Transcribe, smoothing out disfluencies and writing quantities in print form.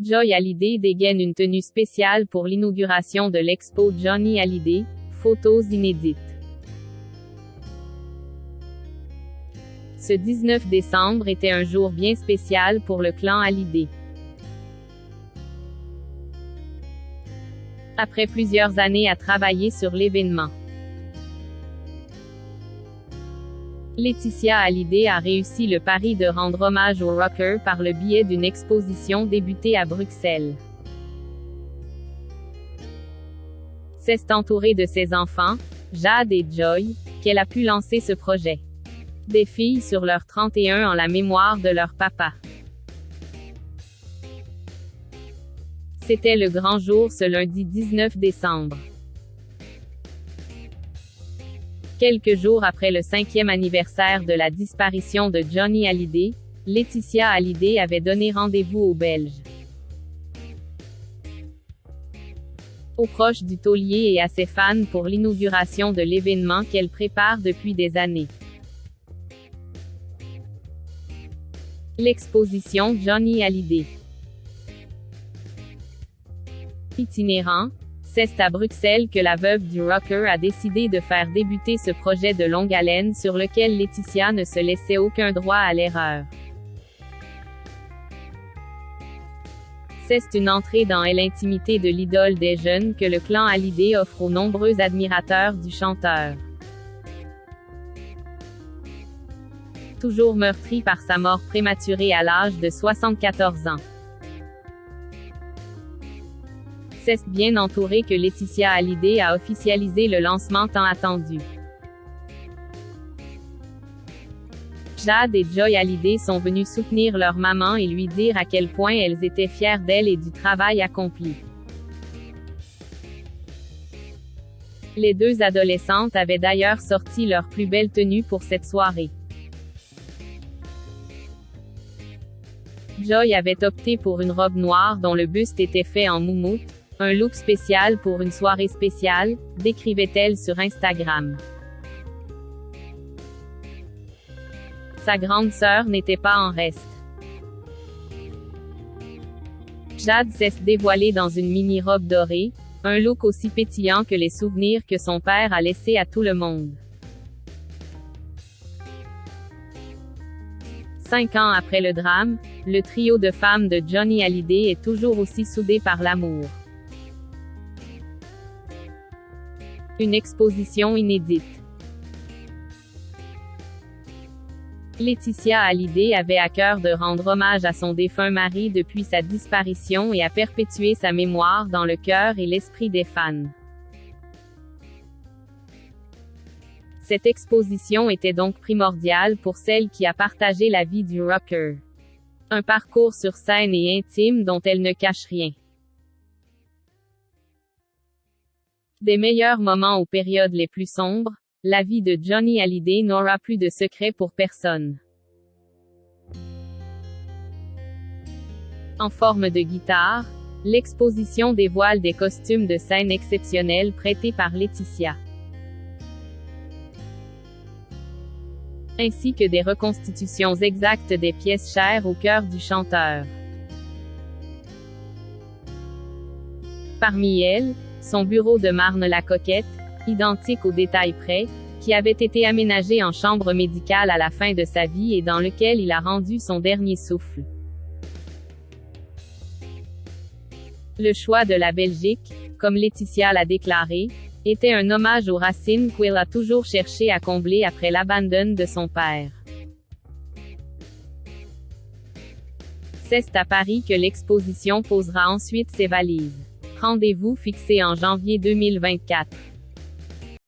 Joy Hallyday dégaine une tenue spéciale pour l'inauguration de l'expo Johnny Hallyday, photos inédites. Ce 19 décembre était un jour bien spécial pour le clan Hallyday. Après plusieurs années à travailler sur l'événement, Laetitia Hallyday a réussi le pari de rendre hommage au rocker par le biais d'une exposition débutée à Bruxelles. C'est entourée de ses enfants, Jade et Joy, qu'elle a pu lancer ce projet. Des filles sur leur 31 en la mémoire de leur papa. C'était le grand jour ce lundi 19 décembre. Quelques jours après le 5e anniversaire de la disparition de Johnny Hallyday, Laetitia Hallyday avait donné rendez-vous aux Belges, aux proches du taulier et à ses fans pour l'inauguration de l'événement qu'elle prépare depuis des années. L'exposition Johnny Hallyday. Itinérant, c'est à Bruxelles que la veuve du rocker a décidé de faire débuter ce projet de longue haleine sur lequel Laetitia ne se laissait aucun droit à l'erreur. C'est une entrée dans l'intimité de l'idole des jeunes que le clan Hallyday offre aux nombreux admirateurs du chanteur. Toujours meurtri par sa mort prématurée à l'âge de 74 ans. C'est bien entouré que Laetitia Hallyday a officialisé le lancement tant attendu. Jade et Joy Hallyday sont venues soutenir leur maman et lui dire à quel point elles étaient fières d'elle et du travail accompli. Les deux adolescentes avaient d'ailleurs sorti leur plus belle tenue pour cette soirée. Joy avait opté pour une robe noire dont le buste était fait en moumoute, un look spécial pour une soirée spéciale, décrivait-elle sur Instagram. Sa grande sœur n'était pas en reste. Jade s'est dévoilée dans une mini-robe dorée, un look aussi pétillant que les souvenirs que son père a laissés à tout le monde. 5 ans après le drame, le trio de femmes de Johnny Hallyday est toujours aussi soudé par l'amour. Une exposition inédite. Laetitia Hallyday avait à cœur de rendre hommage à son défunt mari depuis sa disparition et à perpétuer sa mémoire dans le cœur et l'esprit des fans. Cette exposition était donc primordiale pour celle qui a partagé la vie du rocker. Un parcours sur scène et intime dont elle ne cache rien. Des meilleurs moments aux périodes les plus sombres, la vie de Johnny Hallyday n'aura plus de secret pour personne. En forme de guitare, l'exposition dévoile des costumes de scène exceptionnels prêtés par Laetitia, ainsi que des reconstitutions exactes des pièces chères au cœur du chanteur. Parmi elles, son bureau de Marne-la-Coquette, identique au détail près, qui avait été aménagé en chambre médicale à la fin de sa vie et dans lequel il a rendu son dernier souffle. Le choix de la Belgique, comme Laetitia l'a déclaré, était un hommage aux racines qu'elle a toujours cherché à combler après l'abandon de son père. C'est à Paris que l'exposition posera ensuite ses valises. Rendez-vous fixé en janvier 2024.